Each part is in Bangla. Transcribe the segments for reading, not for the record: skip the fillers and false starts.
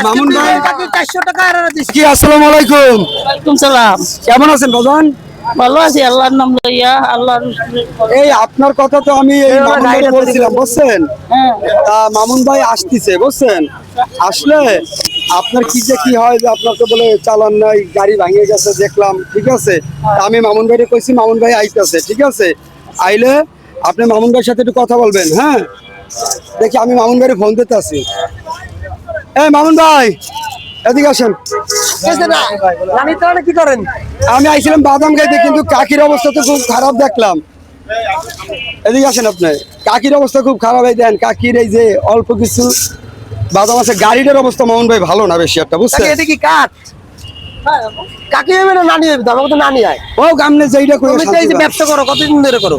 মামুন ভাই 400 টাকা আর দিছি। কি আসসালামু আলাইকুম। ওয়ালাইকুম সালাম। কেমন আছেন বাজান? ভালো আছি আল্লাহর নাম লইয়া আল্লাহর। এই আপনার কথা তো আমি এই মামুন ভাইকে বলছিলাম বুঝছেন। হ্যাঁ তা মামুন ভাই আসতেছে বুঝছেন, আসলে আপনার কি যে কি হয় যে আপনার তো বলে চালান নাই, গাড়ি ভাঙিয়ে গেছে দেখলাম, ঠিক আছে। তা আমি মামুন ভাইকে কইছি মামুন ভাই আইতাছে, ঠিক আছে। আইলে আপনি মামুন ভাইয়ের সাথে একটু কথা বলবেন। হ্যাঁ দেখি আমি মামুন ভাইয়ের ফোন দিতে আসি। এই মামুন ভাই এদিকে আসেন। কি করেন? আমি আইছিলাম বাদাম খাইতে, কিন্তু কাকির অবস্থা তো খুব খারাপ দেখলাম। এদিকে আসেন আপনি। কাকির অবস্থা খুব খারাপ, এই দেন কাকির এই যে অল্প কিছু বাদাম আছে। গাড়িটার অবস্থা মামুন ভাই ভালো না বেশি একটা, বুঝছেন। এটা কি কাঠ? কাকি হবে না নানি হবে? আমাকে তো নানি আয়। ও গামনে যেইটা কই তুমি তো এই যে ব্যবসা করো, কতদিন ধরে করো?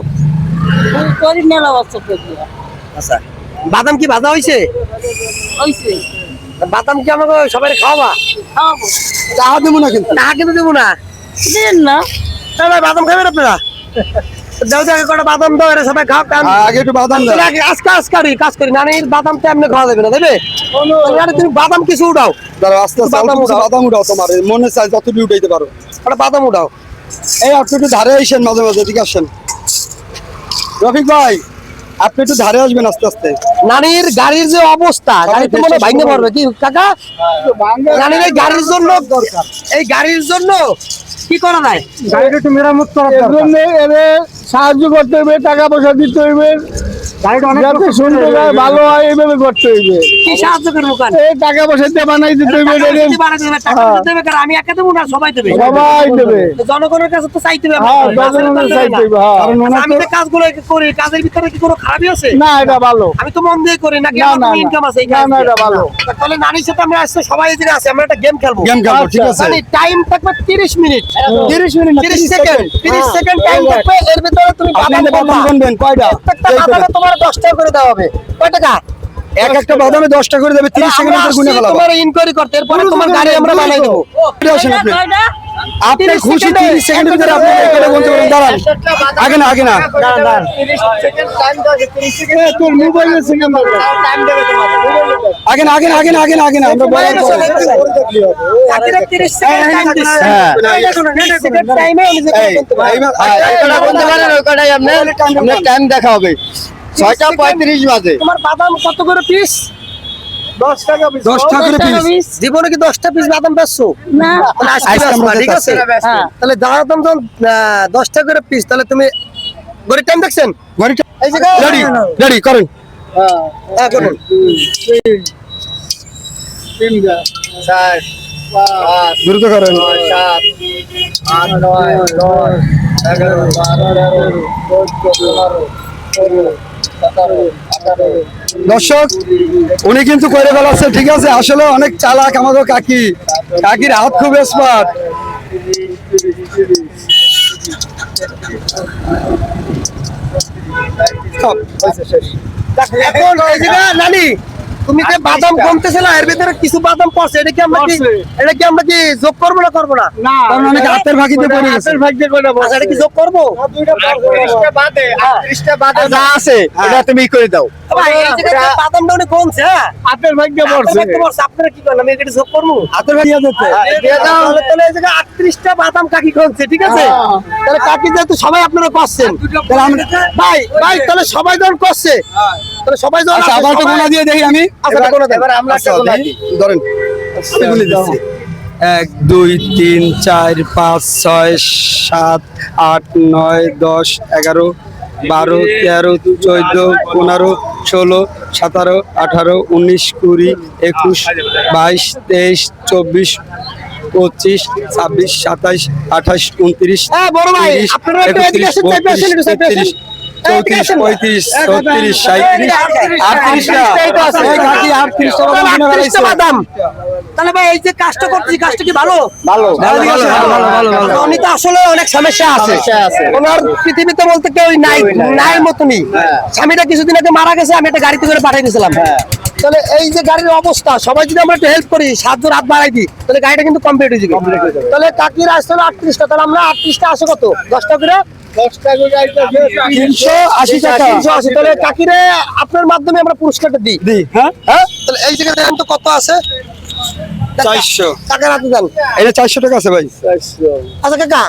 করি মেলা বছর থেকে। আচ্ছা, বাদাম কি ভাজা হইছে? হইছে বাদাম কি আমাকে সবাই খাওয়াবা? খাওয়াবো। টাকা দেবো না কিন্তু। টাকা কিন্তু দেবো না। দেন না। ভাই বাদাম খাবেন আপনারা? দাও দেখে কটা বাদাম দাও, এরা সবাই খাও। আগে একটু বাদাম দেন। কাজ করি নানির বাদাম তো এমনি খাওয়া যাবে না, দেবে? তুমি বাদাম কিছু উঠাও, দাঁড়াও আস্তে আস্তে বাদাম অল্প কিছু উঠাও। বাদাম উঠাও, তোমার মনে চাই যতটুকু উঠাইতে পারো। একটা বাদাম উঠাও। এই আপনি একটু ধারে আসেন, মাঝে মাঝে এদিকে আসেন। রফিক ভাই আপনি একটু ধারে আসবেন আস্তে আস্তে। নানির গাড়ির যে অবস্থা, গাড়ি তো মনে ভাঙতে পারবে কি কাকা? নানির এই গাড়ির জন্য, এই গাড়ির জন্য কি করা যায়? গাড়িটা একটু মেরামত করা সাহায্য করতে হইবে, টাকা পয়সা দিতে হইবে, যাতে সুন্দর হয়, ভালো হয়, এইভাবে করতে হইবে। কি সাহায্য করবো কান? এই টাকা পয়সা দিয়ে বানাই দিতে হইবে, আমি একা দেবো না, সবাই দেবে। সবাই দেবে। জনগণের কাছে তো চাইতে হবে। হ্যাঁ, জনগণের চাইতে হইবে, হ্যাঁ। কারণ ওনার আমি তো যে কাজগুলো করি, কাজের ভিতরে কি কোনো খারাপই আছে? না, এটা ভালো। আমি তো মন দিয়ে করি নাকি? না, আমার না, কোনো না। ইনকাম আছে? এই না, কাজ না, দিয়ে? এটা ভালো। তাহলে নানির সাথে আমরা আজকে সবাই এখানে আছি, আমরা একটা গেম খেলবো। গেম খেলবো, ঠিক আছে। মানে টাইম থাকবে 30 মিনিট, 30 মিনিট না, 30 সেকেন্ড, 30 সেকেন্ড টাইম থাকবে। এর ভিতরে তুমি আপনি বাদাম যে বাদাম কোনটা? গুনবেন কয়টা? প্রত্যেকটা বাদামে তোমার 10 টাকা করে দেওয়া হবে। কয় টাকা? এক একটা বাদামে 10 টাকা করে দেবে, 30 সেকেন্ডের ভিতর গুনে ফেলাবো। তোমার ইনকোয়ারি করতে, এরপরে তোমার গাড়ি আমরা বানাই দেবো। এটা আসেন আপনি। কয়টা? আপনি খুশি 30 সেকেন্ডের ভিতরে আপনি এটা বলতে পারেন। দাঁড়ান আগে না, আগে না। তোর মোবাইলের সেকেন্ড আগে না, আগে না, আগে না, আগে না, আগে না। আমরা বলার পরে। বাকিরা 30 সেকেন্ড টাইম দিচ্ছে। হ্যাঁ। এই দেখুন, 30 সেকেন্ড টাইমে নিজে এই, করতে পারবে। এইবার- ওটা বলতে পারেন, ওই কটাই আপনার টাইম দেখা হবে। 6:35 বাজে। তোমার বাদাম কত করে পিস? 10 টাকা পিস। জীবনে কি 10টা পিস বাদাম বেচছো? না। তাহলে আজকে আজকে আমরা বেচবা, ঠিক আছে? বেচছি। হ্যাঁ, তাহলে বাদাম যখন 10 টাকা করে পিস, তাহলে তুমি ঘড়ির টাইম দেখছেন? ঘড়িটা এই যে রেডি, রেডি করেন। হ্যাঁ, করুন। 4, 5, দ্রুত করেন। 7, 8, 9, 10, 11, 12, 13, 14, 15, 17, 18, দর্শক উনি কিন্তু করে ফেলাচ্ছে, ঠিক আছে। আসলে অনেক চালাক আমাদের কাকি, কাকির হাত খুব স্মার্ট। এখন এই যে নানি, তুমি যে বাদাম কমতেছিল, এর ভিতরে কিছু বাদাম পড়ছে, এটা কি আমরা কি যোগ করবো না করবো না? কারণ অনেক হাতের ফাঁকিতে পড়ে গেছে। আচ্ছা, এটা কি যোগ করবো? 38টা বাদে, 38টা বাদে যা আছে এটা তুমি করে দাও। ভাই, এই যে বাদামটা উনি কমছে, হ্যাঁ? হাতের ভাগ্যে আপনার পড়ছে। ভাগ্যে পড়ছে, আপনারা কি করেন? আমি এটা যোগ করবো? হাতের ফাঁকিয়ে যেতে দিয়ে দাও। তাহলে এই জায়গায় 38টা বাদাম কাকি কমছে, ঠিক আছে? তাহলে কাকি যেহেতু সবাই আপনারা করছেন, তাহলে আমরা ভাই ভাই, তাহলে সবাই যখন করছে, তাহলে সবাই যখন আচ্ছা, আছে, আবার একটা সবাই- গোনা দিয়ে দেখি আমি। আচ্ছা, এটা গোনা দেন। এবার আমরা একটা আচ্ছা, গোনা দেখি। দিই। ধরেন। এগুলি দিচ্ছি। 1 2 3 4 5 6 7 8 9 10 11 12 13 14 15 16 17 18 19 20 21 22 23 24 25 26 27 28 29 হ্যাঁ, বড় ভাই, 30, আপনারা একটু এদিকে আসেন, সাইডে আসেন, একটু সাইডে আসেন। 34 35 36 37 38 টা। এই কাকি 38 টা বাদাম কিনে 38টা ফেলাইছে। বাদাম, তাহলে ভাই এই যে কাজটা করতেছি, কাজটা কি ভালো? ভালো, ভালো, ভালো, ভালো। উনি তো আসলে অনেক সমস্যা আছে, ওনার পৃথিবীতে বলতে কেউ নাই, নাই মতনই। স্বামীটা কিছুদিন আগে মারা গেছে, আমি একটা গাড়িতে করে পাঠিয়ে দিয়েছিলাম। তাহলে এই যে গাড়ির অবস্থা, সবাই যদি আমরা একটু হেল্প করি, 7 জন হাত বাড়াই দিই, তাহলে গাড়িটা কিন্তু কমপ্লিট হয়ে যাবে। তাহলে কাকির আসতে হলো 38টা, তাহলে আমরা 38টা আসে কত? 10টা করে 380 টাকা। 380। তাহলে কাকিরে আপনার মাধ্যমে আমরা পুরস্কারটা দিই। হ্যাঁ, হ্যাঁ, তাহলে এই জায়গায় দেখেন তো কত আছে। 400 টাকা রাখতে দেন। এটা 400 টাকা আছে ভাই। আচ্ছা কাকা,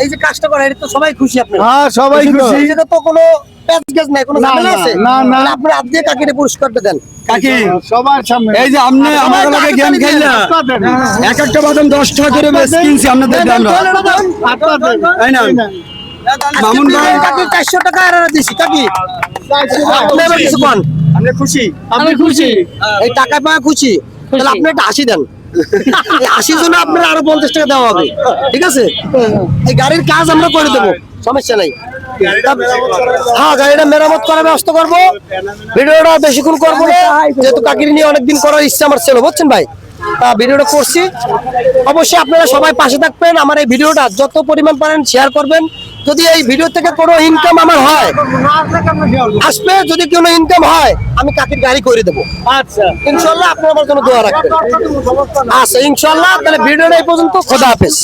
এই যে কাজটা করা, এটা তো সবাই খুশি আপনার? হ্যাঁ, সবাই খুশি। এই জায়গায় তো কোনো প্যাচ নাই, কোনো না, ঝামেলা না, আছে? না, না। তাহলে আপনি হাত দিয়ে কাকিরে পুরস্কারটা দেন। কাকি, সবার সামনে এই যে আপনি আমার লগে গেম খেললা, এক একটা বাদাম 10 টাকা করে বেশ কিনছি আপনাদের দেন, আমরা। দেন, দেন, দেন। তাই না মামুন ভাই? কাকি 400 টাকা আর দিছি কাকি। আপনি এবার কিছু পান। আপনি খুশি? আমি খুশি। এই টাকা পাওয়া খুশি, তাহলে আপনি একটা 80 দেন। এই 80 জন্য আপনার আরো 50 টাকা দেওয়া হবে, ঠিক আছে? এই গাড়ির কাজ আমরা করে দেবো, সমস্যা নাই। হ্যাঁ, গাড়িটা মেরামত করার ব্যবস্থা করবো। ভিডিওটা বেশিক্ষণ করবো না, যেহেতু কাকির নিয়ে অনেকদিন করার ইচ্ছা আমার ছিল, বুঝছেন ভাই? ভিডিওটা করছি, অবশ্যই আপনারা সবাই পাশে থাকবেন। আমার এই ভিডিওটা যত পরিমাণ পারেন শেয়ার করবেন। যদি এই ভিডিও থেকে কোনো ইনকাম আমার হয়, আসবে, যদি কোনো ইনকাম হয়, আমি কাকির গাড়ি করে দেবো। আচ্ছা, ইনশাল্লাহ আপনারা আমার জন্য দোয়া রাখবেন। আচ্ছা, ইনশাল্লাহ। তাহলে ভিডিওটা এই পর্যন্ত, খোদা হাফেজ।